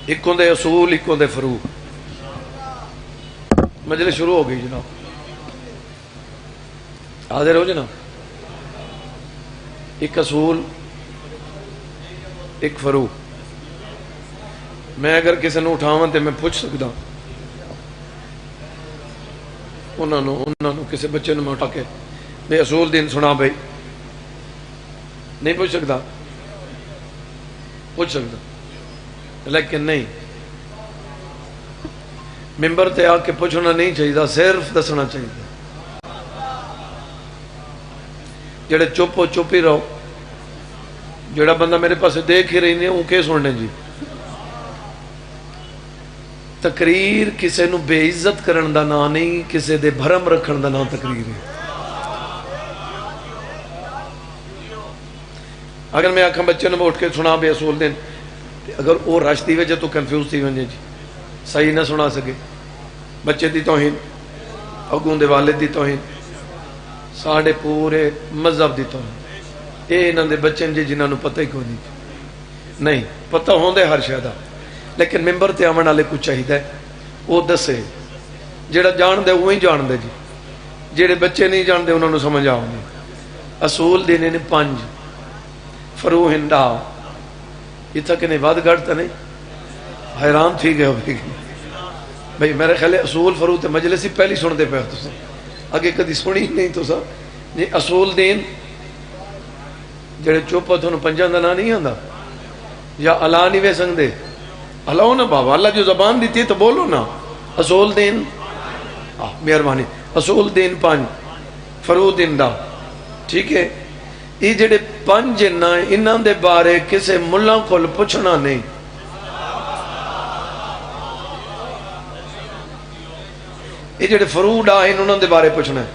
ایک ہوندے اصول، ایک ہوندے فروع۔ مجلس شروع ہو گئی جناب، حاضر ہو جناب۔ ایک اصول، ایک فروع۔ میں اگر کسی نے اٹھاواں تو میں پوچھ سکتا انہوں کسی بچے نے میں اٹھا کے میں اصول دین سنا بھائی، نہیں پوچھ سکتا؟ پوچھ سکتا، لیکن نہیں، ممبر تے آ کے پوچھنا نہیں چاہیے، صرف دسنا چاہیے۔ جڑے چپ ہو چپ ہی رہو، جڑا بندہ میرے پاس دیکھ ہی رہی نہیں وہ کہ سننے جی۔ تقریر کسے نو بے عزت کرن دا نا نہیں، کسے دے بھرم رکھن دا نا تقریر ہے۔ اگر میں آکھاں بچے نے اٹھ کے سنا بے اصول دین، اگر وہ رش دی وجہ تو کنفیوز تھی ونجے جی، صحیح نہ سنا سکے، بچے دی توہین، اگوں دے والد دی توہین، ساڑھے پورے مذہب دی توہین، اے انہاں دے بچے جی جنہاں نو پتہ ہی کوئی نہیں پتہ ہوندے ہر شے دا، لیکن ممبر تے آون والے کچھ چاہیے وہ دسے، جڑا جان دے وہی جان دے جی، جڑے بچے نہیں جان دے انہاں نو سمجھ آؤ گی۔ اصول دینے نے 5، فروع ہندا، اتھا کہ نہیں واد گھڑتا نہیں، حیران تھی گئے ہو بھئی میرے خیال ہے اصول فروع تے مجلس ہی پہلی سن دے پہ تو سا اگے کدی سنی نہیں تو سا جی۔ اصول دین جڑے چوپا تھونو پنجان دا نا نہیں آندا، یا اللہ نہیں وے سنگ دے، اللہ ہو نا بابا، اللہ جو زبان دیتی ہے تو بولو نا۔ اصول دین مہربانی، اصول دین 5، فروع دین دا، ٹھیک ہے۔ یہ جڑے 5 نا انہاں دے بارے کسے ملہ کھول پوچھنا نہیں۔ یہ جڑے فروع ڈا ہیں انہاں دے بارے پوچھنا ہے،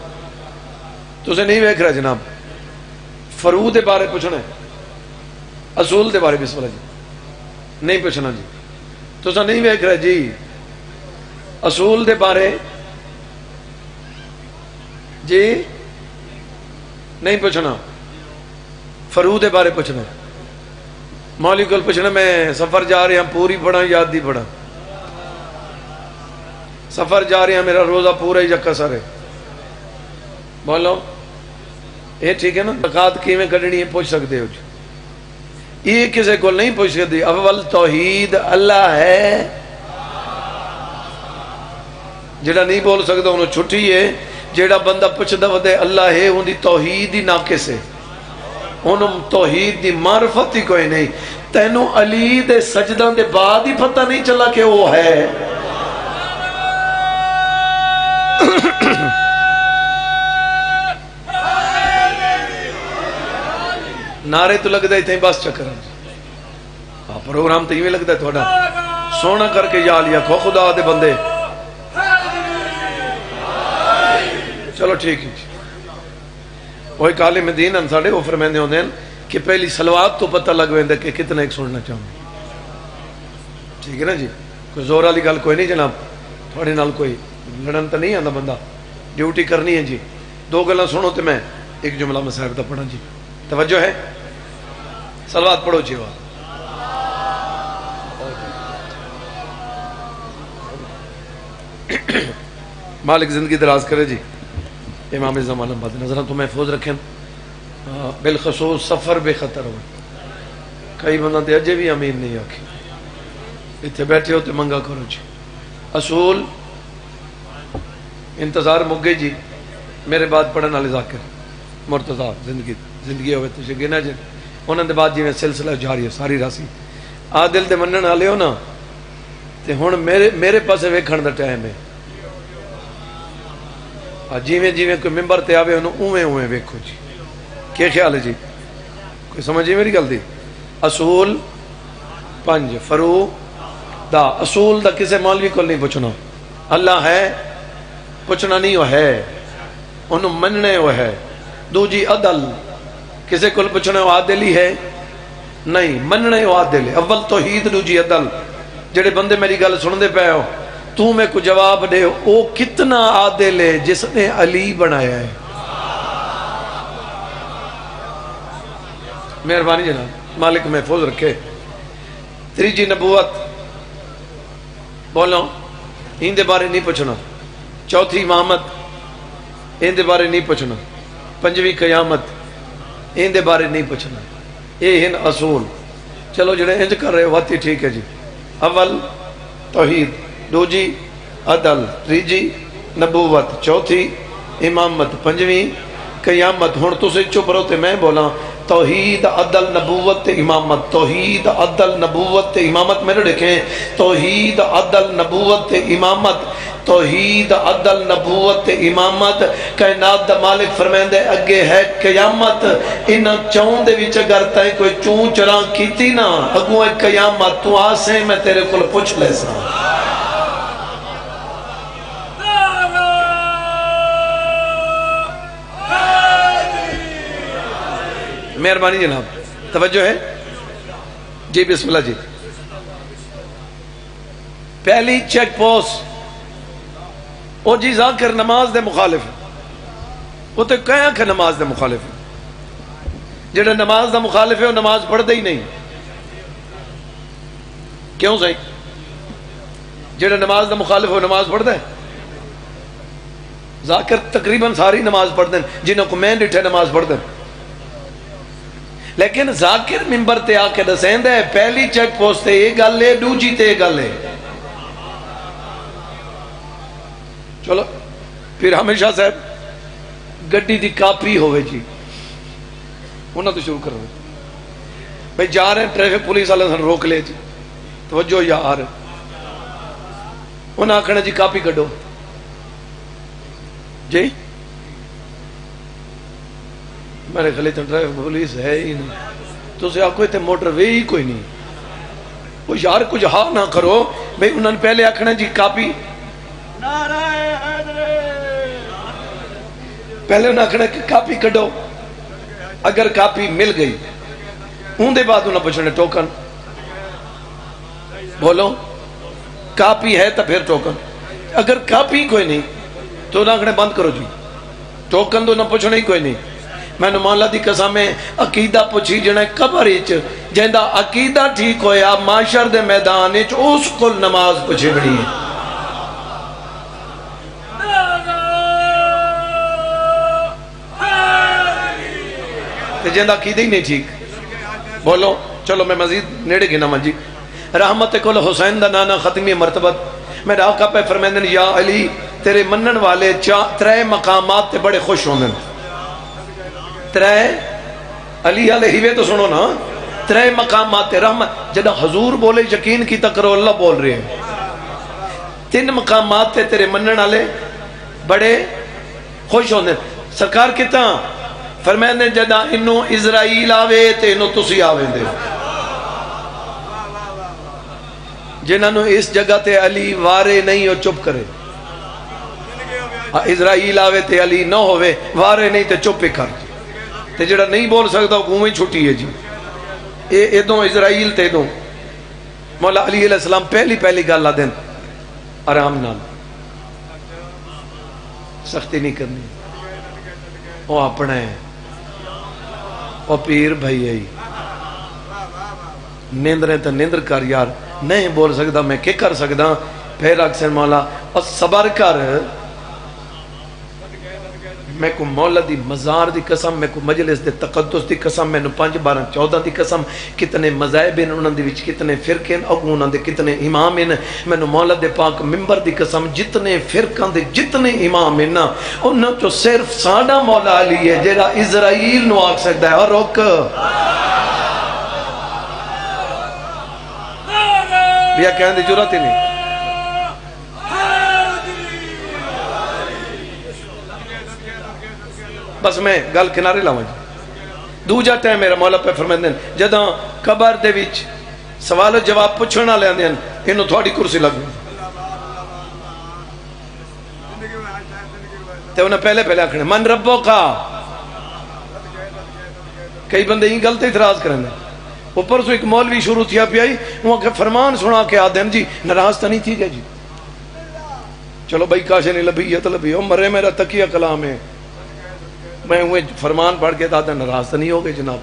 تو اسے نہیں ویکھ رہا جناب، فروع دے بارے پوچھنا ہے، اصول دے بارے بسم اللہ جی نہیں پوچھنا جی، تو اسے نہیں ویکھ رہا جی۔ اصول دے بارے جی نہیں پوچھنا، فروع دے بارے پوچھنا، مولوی کو پوچھنا میں سفر جا رہے ہیں پوری پڑھا یاد دی پڑھا، سفر جا رہے ہیں میرا روزہ پورا ہی جکا سارے، بولو یہ ٹھیک ہے نا؟ زکات کیویں کڈنی ہے پوچھ سکتے ہو جی، یہ کسی کو نہیں پوچھ سکتے۔ اول توحید اللہ ہے، جڑا نہیں بول سکتا انہوں چھٹی ہے، جڑا بندہ پوچھدا ودے اللہ ہے ان دی توحید ہی ناقص ہے، انہوں توحید دی معرفت ہی کوئی نہیں۔ تینوں علی دے سجدان دے بعد ہی پتہ نہیں چلا کہ وہ ہے۔ نعرے تو لگتا ہے تھے بس چکر پروگرام تو یہ لگتا ہے تھوڑا سونا کر کے جا لیا کھو خدا دے بندے، چلو ٹھیک ہے جی۔ وہی کالے میں دین ساڑھے وہ فرمیندے ہوندے ہیں کہ پہلی سلوات تو پتہ لگ ویندے کہ کتنا ایک سننا چاہوں، ٹھیک ہے نا جی؟ کوئی زور والی گل کوئی نہیں جناب، تھوڑے نال کوئی لڑن تو نہیں آندا، بندہ ڈیوٹی کرنی ہے جی۔ 2 گلاں سنو تو میں ایک جملہ مسائب دا پڑھا جی، توجہ ہے؟ سلوات پڑھو جی۔ مالک زندگی دراز کرے جی، امام زمان بعد نظرہ تو محفوظ رکھیں، بالخصوص سفر بے خطر ہو، کئی بندہ تے اجے بھی امین نہیں آکھی، اتھے بیٹھے ہوتے منگا کرو جی۔ اصول انتظار مگے جی، میرے بعد پڑھن والے ذاکر مرتضی زندگی ہوئے تو گنا جی، انہوں نے بعد جی میں سلسلہ جاری ہے ساری راسی عادل دے منن والے ہو نا، تے ہن میرے پاسے ویکھن دا ٹائم ہے، جیویں جیویں کوئی ممبر تے آوے انہوں اویں اویں ویکھو جی۔ کیا خیال ہے جی؟ کوئی سمجھے میری گل دی؟ اصول 5، فروع دا، اصول دا کسے مولوی کو نہیں پوچھنا، اللہ ہے پوچھنا نہیں وہ ہے، انہوں مننے وہ ہے۔ دوجی عدل، کسے کو پوچھنا وہ عادل ہی ہے نہیں، مننے وہ عادل ہے۔ اول توحید، دوجی عدل۔ جڑے بندے میری گل سن دے پے ہو تو میں کو جواب دے او کتنا عادل ہے جس نے علی بنایا ہے۔ مہربانی جناب، مالک محفوظ رکھے۔ تیجی نبوت بولو ان دے بارے نہیں پوچھنا، چوتھی امامت ان دے بارے نہیں پوچھنا، پنجویں قیامت ان دے بارے نہیں پوچھنا، یہ ہیں اصول۔ چلو جڑے انج کر رہے واتی ٹھیک ہے جی، اول توحید، دوجی عدل، تیجی نبوت، چوتھی امامت، پنجویں قیامت۔ ہن تسی چپ رہو تے میں بولاں توحید عدل نبوت تے امامت، توحید عدل نبوت تے امامت، میرے دیکھیں توحید عدل نبوت تے امامت، توحید عدل نبوت تے امامت۔ کائنات دا مالک فرمائندے اگے ہے قیامت، انہاں چون دے وچ اگر تائیں کوئی چون چراں کیتی نا اگوں ہے قیامت، تو آسیں میں تیرے کول پوچھ لے سا۔ مہربانی جناب، توجہ ہے جی، بسم اللہ جی۔ پہلی چیک پوسٹ او جی ذاکر نماز دے مخالف ہے، وہ تو کہاں کہ نماز دے مخالف ہے، جڑا نماز دا مخالف ہے وہ نماز پڑھ دے ہی نہیں۔ کیوں صحیح؟ جڑا نماز دا مخالف ہے وہ نماز پڑھ دے؟ ذاکر تقریباً ساری نماز پڑھ دیں، جنہوں کو میں ڈٹھے نماز پڑھ دیں، لیکن ذاکر ممبر تے آ کے دسین دے پہلی چیک پوسٹ تے یہ گل ہے، دوجی تے یہ گل ہے۔ چلو پھر ہمیشہ صاحب گڈی دی کاپی ہوئے جی، انہوں تو شروع کرو بھئی جا رہے ہیں ٹریفک پولیس والے سن روک لے جی، توجہ یار، انہوں آکھنا جی کاپی کڈو جی، میرے خیال تے ٹریفک پولیس ہے ہی نہیں، تو سے آکھو تے موٹر وے ہی کوئی نہیں، وہ یار کچھ ہاں نہ کرو بھئی انہوں نے پہلے آکھنا جی کاپی، پہلے انہوں نے آکھنا کہ کاپی کڈو، اگر کاپی مل گئی ان دے بعد انہوں نے پوچھنے ٹوکن، بولو کاپی ہے تو پھر ٹوکن، اگر کاپی کوئی نہیں تو انہوں نے آکھنا بند کرو جی، ٹوکن تو انہوں نے پوچھنے ہی کوئی نہیں۔ میں نے مولا دی قسم میں عقیدہ پوچھی جنہیں قبر اچ جہندہ عقیدہ ٹھیک ہویا معاشر دے میدان اچ اس کل نماز پوچھے بڑی ہے، جہندہ عقیدہ ہی نہیں ٹھیک، بولو چلو میں مزید نیڑے گنا مجھے رحمت کل حسین دا نانا ختمی مرتبت، میرے آقا پہ فرمیندن یا علی تیرے منن والے ترے مقامات تے بڑے خوش ہوندن، ترے علی علیہ وے تو سنو نا، ترے مقامات رحمت، جدہ حضور بولے یقین کی تکرو اللہ بول رہے ہیں، تین مقامات تے تیرے منن والے بڑے خوش ہوندے، سرکار کتا فرمائندے جدہ انہوں اسرائیل آوے تے انہوں تسی آوے دے، جنہوں اس جگہ تے علی وارے نہیں ہو چپ کرے، اسرائیل آوے تے علی نہ ہوئے وارے نہیں تے چپ کر، تے جڑا نہیں بول سکتا وہ گویں چھٹی ہے جی، ایدوں اسرائیل تے ایدوں مولا علی علیہ السلام پہلی گل آ دیں آرام نال، سختی نہیں کرنی، وہ اپنا ہے، وہ پیر بھائی ہے، نیندریں تو نیندر کر یار، نہیں بول سکتا میں کیا کر سکتا، پھر اکثر مولا اور صبر کر، میں کو مولا دی مزار دی قسم، میں کو مجلس دے تقدس دی قسم، میں نو 5 12 14 دی قسم، کتنے مذاہب ہیں انہوں دے وچ، کتنے فرقے ہیں اگوں انہوں دے کتنے امام ہیں، میں نو مولا دے پاک ممبر دی قسم، جتنے فرقان دے جتنے امام ہیں انہوں تو صرف ساڑا مولا علی ہے جیڑا اسرائیل نو آگ سکتا ہے، اور روک بیا کہنے دی جرات ہی نہیں، بس میں گل کنارے لاؤں جی۔ دوجا ٹائم میرا مولا پہ فرمائندے ہیں جداں قبر دے وچ سوال و جواب پوچھنا لے آندے ہیں انہوں تھوڑی کرسی لگ گئی، تے انہیں پہلے آکھنے من ربو کا، کئی بندے ہی غلط اعتراض کریں اوپر سے ایک مولوی شروع تھیا پی آئی وہ کہ فرمان سنا کے آدھیں جی ناراض تو نہیں تھی گئے جی، چلو بھائی کاشے نہیں لبھی یہ تو لبھی او مرے میرا تقیہ کلام ہے، میں ہوئے فرمان پڑھ کے دادا ناراض تو نہیں ہو گئے جناب،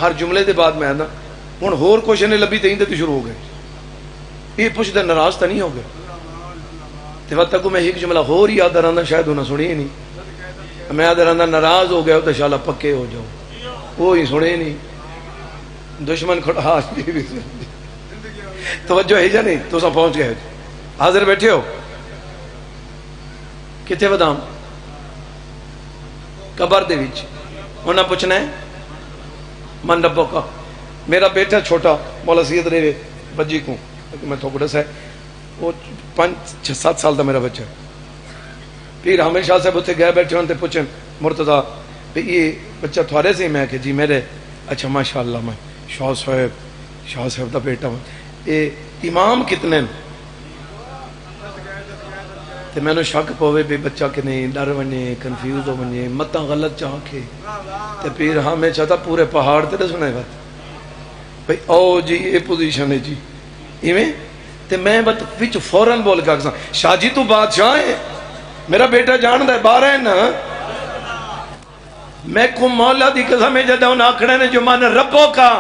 ہر جملے دے بعد میں نا ہن ہور کچھ نہیں لبھی تے تو شروع ہو گئے، یہ پوچھتے ناراض تو نہیں ہو گئے؟ تو وقت تک میں ایک جملہ ہو رہی یاد رہا شاید انہیں سنی ہی نہیں. میں یاد رہا ناراض ہو گیا تو شالا پکے ہو جاؤ. وہ ہی سنے نہیں. دشمن کھڑا ہاں توجہ ہے جا نہیں تو سب پہنچ گئے. حاضر بیٹھے ہو کتنے بدام قبر دے وچ. انہیں پوچھنا ہے من ربو کا. میرا بیٹا چھوٹا مولا سید رہے بجی کو میں تھوک دس ہے وہ 5-6-7 سال دا میرا بچہ. پھر ہمیشہ سے اتنے گئے بیٹھے ہوتے پوچھیں مرتضیٰ یہ بچہ تھوڑے سے. میں کہ جی میرے. اچھا ماشاء اللہ میں شاہ صاحب دا بیٹا ہوں. یہ امام کتنے تے میں نے شک پوے بھی بچہ کہ نہیں ڈر بنے کنفیوز ہو بنے مت غلط چاہ کے تے پھر ہمیں چاہتا پورے پہاڑ تے سنے بات بھئی او جی یہ پوزیشن ہے جی ایویں. تے میں بات وچ فوراً بول کے آگساں شاہ جی تو بادشاہ ہے میرا بیٹا جان دے بارہ ہے نا. میں کو مولا دی قسم ہے جدہ انہاں آکھڑے نے جو من ربوں کا.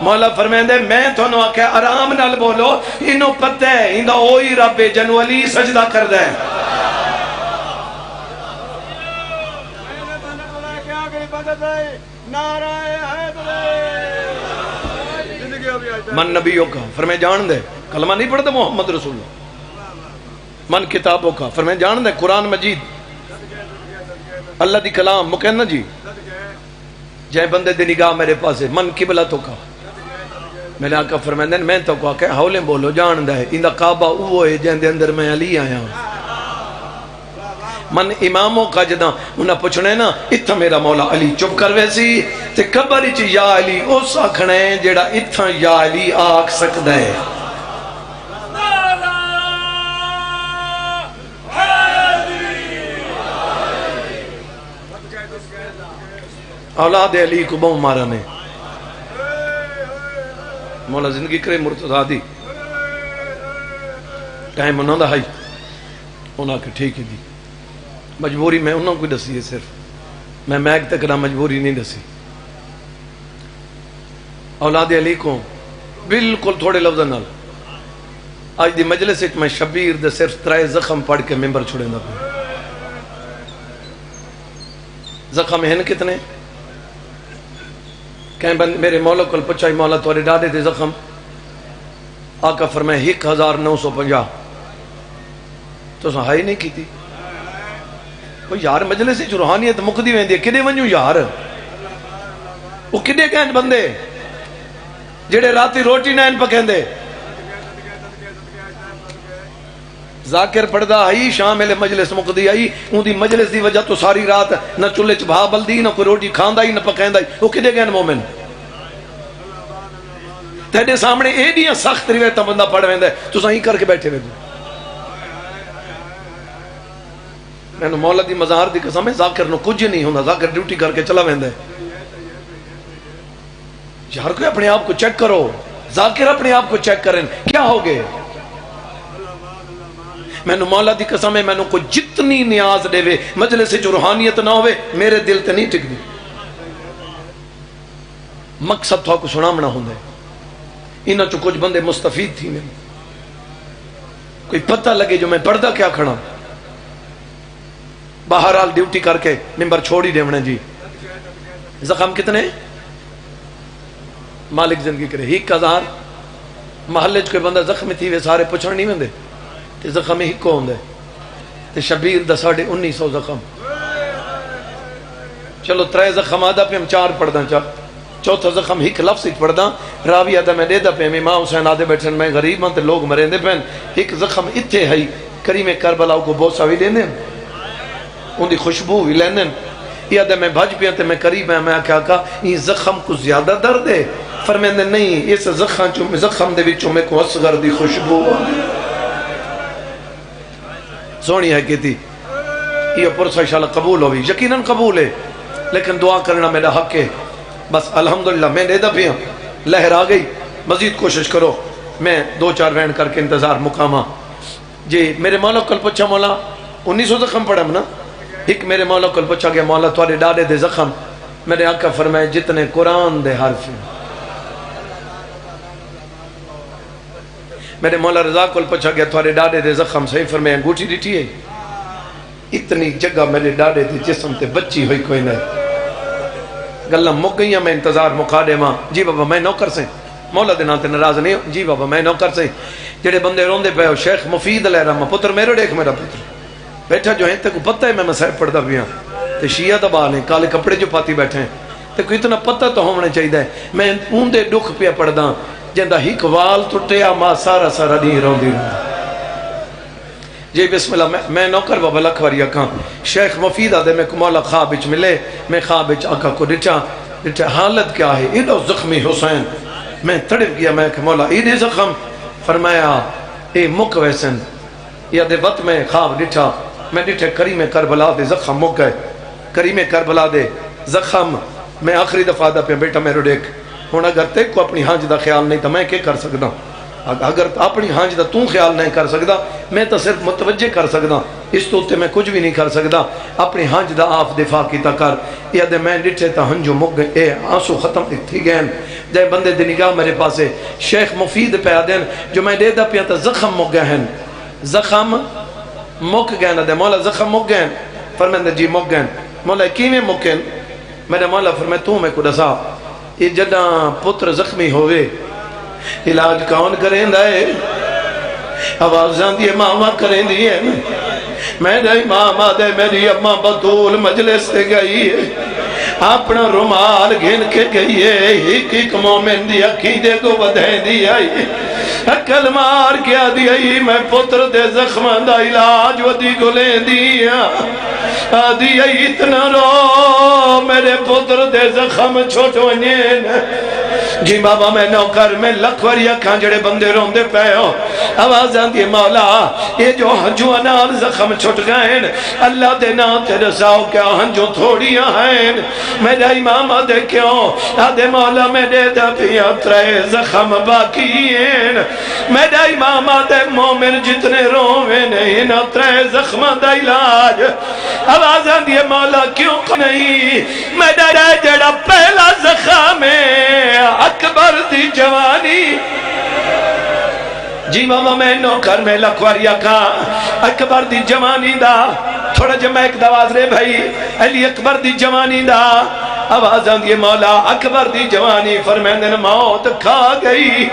مولا فرمائندے میں تو انہوں آکھے آرام نال بولو انہوں پتہ ہے اندہ اوہی رب جنو علی سجدہ کر دے. من نبیوں کا فرمائے جان دے کلمہ نہیں پڑھتے محمد رسول اللہ. من کتابوں کا فرمائے جان دے قرآن مجید اللہ دی کلام مکینہ جی جائے بندے دی نگاہ میرے پاس ہے. من قبلتوں کا میں نے آقا فرمائے میں تو کو آکے حولیں بولو جان دے اندہ کعبہ اوہ ہے جہاں دے اندر میں علی آیا ہوں. من اماموں کا جدہ انہاں پوچھنے نا اتھا میرا مولا علی چپ کر ویسی تے قبر چ یا علی اس آکھنے جیڑا اتھا یا علی آکھ سکتا ہے. اولاد علی کو بہت مارا نے مولا زندگی کرے مرتضیٰ دی ٹائم انہوں دا ہائی انہوں کہ ٹھیک ہے دی مجبوری میں انہوں کو دسی ہے. صرف میں میک تک نہ مجبوری نہیں دسی. اولاد علی کو بالکل تھوڑے لفظ نال آج دی مجلس میں شبیر دے صرف 3 زخم پڑھ کے ممبر چھوڑیں دا. زخم ہیں کتنے کہیں میرے مولا کو پچھائی مولا توڑے ڈاڑے دے زخم. آقا فرمائے 1950 تو سن ہائی نہیں کی تھی. یار مجلس چ روحانیت مکدی ویندی ہے کدے ونجو یار. وہ کدے کہن بندے جڑے راتی روٹی نین پکیندے. ذاکر پڑھدا آئی شام ویلے مجلس مکدی آئی اون دی مجلس دی وجہ تو ساری رات نہ چولہے چ بھا بلدی نہ کوئی روٹی کھاندا ہی نہ پکیندا ہی. وہ کدے کہن مومن تیرے سامنے ایڈیاں سخت روایتاں بندہ پڑھ ویندا ہے تساں ہی کر کے بیٹھے ویندے. میں نے مولا دی مزار دی قسم ہے ذاکر نو کچھ نہیں ہوندا. ذاکر ڈیوٹی کر کے چلا ویندا ہے. یار کوئی اپنے آپ کو چیک کرو. ذاکر اپنے آپ کو چیک کریں کیا ہو گئے. میں نے مولا دی قسم ہے میں نے کوئی جتنی نیاز دے وے مجلس جو روحانیت نہ ہوئے میرے دل تے نہیں ٹک دی. مقصد تھا کو سنامنا ہوندے انہاں چو کچھ بندے مستفید تھی میں کوئی پتہ لگے جو میں پردہ کیا کھڑا. بہرحال ڈیوٹی کر کے ممبر چھوڑی دیونے جی. زخم کتنے مالک زندگی کرے 1000 محلے کوئی بندہ زخمی تھی وہ سارے پچھڑ نہیں ویندے تے زخم ہی کو ہوندے تے شبیر دا 1950 زخم. چلو 3 زخم آدھا پہ ہم 4 پڑھ داں. چوتھا زخم ایک لفظ ہی پڑھ داں راوی آدھا میں دے دا پہ امام حسین آدھے بیٹھن میں غریب ہاں تے لوگ مرین دے پہن. ایک زخم اتھے ہے کریم کربلا کو بوسا بھی دینے ان دی خوشبو بھی لینے. یہ آدھے میں بھج پیا تے میں قریب ہیں. میں آکھا یہ زخم کو زیادہ درد ہے. فرمیندے نہیں اس زخم دے وچوں میں کو اصغر دی خوشبو سونی ہے کہتی. یہ پرسہ انشاءاللہ قبول ہوئی یقیناً قبول ہے لیکن دعا کرنا میرا حق ہے. بس الحمدللہ میں دے دا پیا لہر آ گئی. مزید کوشش کرو میں 2-4 وین کر کے انتظار مقامہ جی. میرے مولا کل پچھا مولا 1900 زخم پڑھا نا. ایک میرے مولا کل پچھا گیا مولا توڑے ڈاڑے دے زخم. میرے آقا فرمائے جتنے قرآن دے حرف میرے مولا رضا کو پوچھا گیا تھوڑے ڈاڑے دے زخم صحیح فرمائے انگوٹھی ڈٹھی ہے؟ اتنی جگہ میرے ڈاڑے دے جسم تے بچی ہوئی کوئی نہیں، گلہ مک گئی ہیں، میں انتظار مقادے ماں جی بابا میں نوکر سے مولا دے نام تے ناراض نہیں جی بابا میں نوکر سے جڑے بندے روندے پے ہو شیخ مفید علیہ رحمہ پتر میرے دیکھ میرا پتر بیٹھا جو ہیں تے کو پتہ ہے میں مسائب پڑھتا بھی ہوں تے شیعہ دبا لیں کالے کپڑے جو پاتی بیٹھے ہیں تے کوئی اتنا پتہ تو ہونا چاہیے میں اون دے دکھ پیا پڑھدا جندہ ہی وال ٹٹیا ماں سارا سارا نہیں روندی جی بسم اللہ میں نوکر بابا لکھ واری اکھاں شیخ مفید آدھے میں مولا خواب وچ ملے میں خواب وچ آقا کو ڈٹھا حالت کیا ہے ایڈو زخمی حسین میں تڑپ گیا میں کہ مولا ایڈے زخم فرمایا اے مک ویسن یا دے وقت میں خواب ڈٹھا میں ڈٹھے کریم کربلا دے زخم مک گئے کریم کربلا دے زخم میں آخری دفعہ دا پہ بیٹا میرے دیکھ ہوں اگر تے کو اپنی ہانج دا خیال نہیں تو میں کیا کر سکتا اگر اپنی ہانج دا تو خیال نہیں کر سکتا میں تو صرف متوجہ کر سکتا اس تو تے میں کچھ بھی نہیں کر سکتا اپنی ہانج دا آپ دفاع کیتا کر یا دے میں ڈٹھے تا ہنجو مک گئے اے آنسو ختم تھی گئے جائے بندے دی نگاہ میرے پاسے شیخ مفید پہ آدین جو میں دے دا پیا تا زخم مک گئے ہیں زخم مک گئے نا دے مولا زخم مک گئے فرمائے جی مک گئے مولا کیویں مکیں میرے مولا فرمائے تو میں کو دسا یہ جدہ پتر زخمی ہوئے علاج کون کریں دائے آوازاں دیئے ماما کریں دیئے میں دائی ماما دے میری اممہ بطول مجلس سے گئی ہے اپنا رومال گھن کے گئی ہے ایک مومن دی عقیدے کو بدھیں دی آئی اکل مار کیا دی آئی میں پتر دے زخمان دا علاج ودی کو لیں دیا آدھی آئی اتنا رو میرے پتر دے زخم چھوٹو نین جی بابا میں نوکر میں لکھوری اکھاں جڑے بندے روندے پہ ہو آوازاں دی مولا یہ جو ہنجو انال زخم چھٹ گئیں اللہ دے نا تے رساؤ کیا ہنجو تھوڑیاں ہیں میرا امام دے کیوں آدھے مولا میں دے دا پیا ترے زخم باقی ہیں میرا امام دے مومن جتنے روے نہیں نا ترے زخم دا علاج آوازاں دی مولا کیوں نہیں میرا جڑا پہلا زخم ہے اکبر دی جوانی جی ماما میں نوکر میں لکھواریا کا اکبر دی جوانی دا تھوڑا جب میں ایک دواز رہے بھائی علی اکبر دی جوانی دا آوازاں دی مولا اکبر دی جوانی فرمیندن موت کھا گئی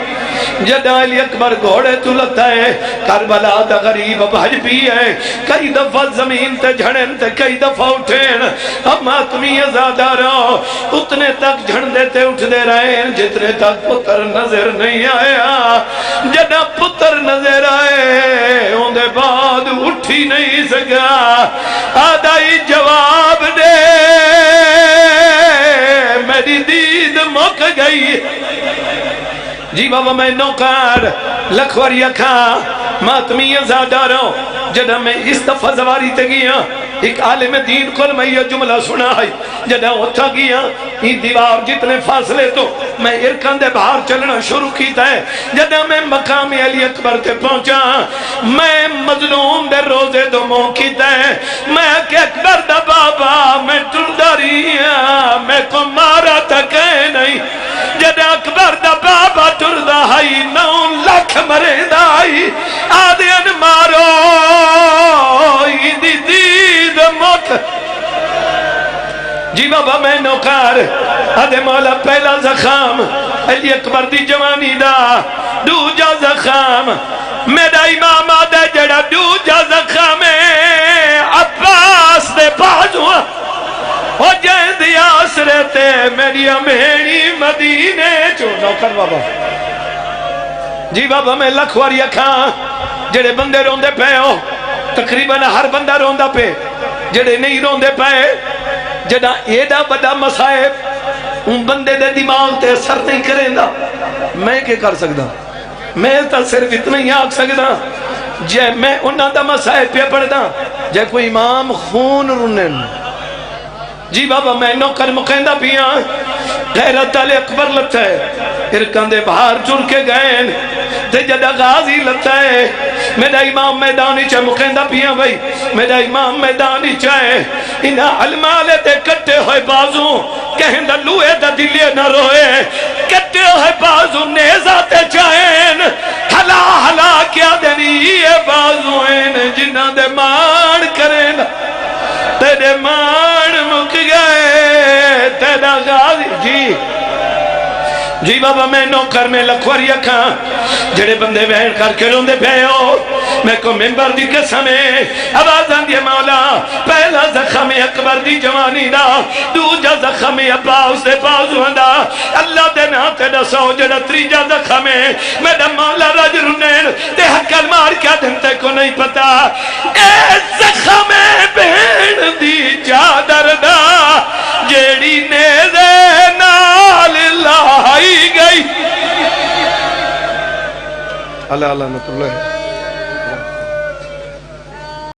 جدہ علی اکبر گھوڑے تو لگتا ہے کربلا دا غریب بھج بھی ہے کئی دفعہ زمین تے جھڑن تے کئی دفعہ اٹھین اب ماتمی زیادہ رہو اتنے تک جھڑ دیتے اٹھ دے رہے ہیں جتنے تک پتر نظر نہیں آیا جدہ پتر نظر آئے ان دے بعد اٹھی نہیں سکا آدھائی جواب دے میری دید مک گئی جی بابا میں نوکر لکھوری اکھاں ماتمی زیادہ رہو جدہ میں اس دفعہ زواری تے گیا ایک عالم دین کل میں یہ جملہ سنا ہے جدہ اٹھا گیا یہ دیوار جتنے فاصلے تو میں ارکان دے باہر چلنا شروع کیتا ہے جدہ میں مقام علی اکبر تے پہنچا میں مظلوم دے روزے دو موں کیتا ہے میں کہ اکبر دا بابا میں ٹرداریاں میں کو مارا تکے نہیں جدہ اکبر دا بابا ٹردہ ہائی 9 لاکھ مرے دائی آدھین مارو دی دید موت جی بابا میں نوکر آدھے مولا پہلا زخام علی اکبر دی جوانی دا دوجا زخام میرا امام آدھے جڑا دوجا زخام عباس دے بازو ہو جائیں دی آسرتے میری امیڑی مدینے جو نوکر بابا جی بابا میں لکھواری اکھاں جڑے بندے روندے پہ ہو تقریباً ہر بندہ روندہ پہ جڑے نہیں روندے پہ جڑا ایڈا بڑا مسائب ان بندے دے دماغ تے اثر نہیں کریں دا میں کیا کر سکتا میں تا صرف اتنا ہی آگ سکتا جے میں انہاں دا مسائب پہ پڑھتا جے کوئی امام خون رنن جی بابا میں نوکر مقیندہ پیاں غیرت علی اکبر لگتا ہے ارکان دے باہر چڑ کے گئے تے جدہ غازی لگتا ہے میرا امام میدانی چاہے مقیندہ پیاں بھائی میرا امام میدانی چاہے انہا علمالے دے کٹے ہوئے بازوں کہیں دا لوہے دا دلیے نہ روئے کٹے ہوئے بازوں نیزہ تے چاہیں ہلا ہلا جی بابا میں نوکر میں لکھوری اکھاں جڑے بندے بہن کر کے روندے پے ہو میں کو ممبر دی قسم ہے آواز آندی مولا پہلا زخم اکبر دی جوانی دا دوجا زخم عباس دے بازو دا اللہ دے نا تے دسو جڑا تریجا زخم ہے میرا مولا رج رنین تے حکل مار کیا دنتے کو نہیں پتا اے زخم بہن دی چادر دا جیڑی نیزے نال لائی گئی اللہ اللہ نت اللہ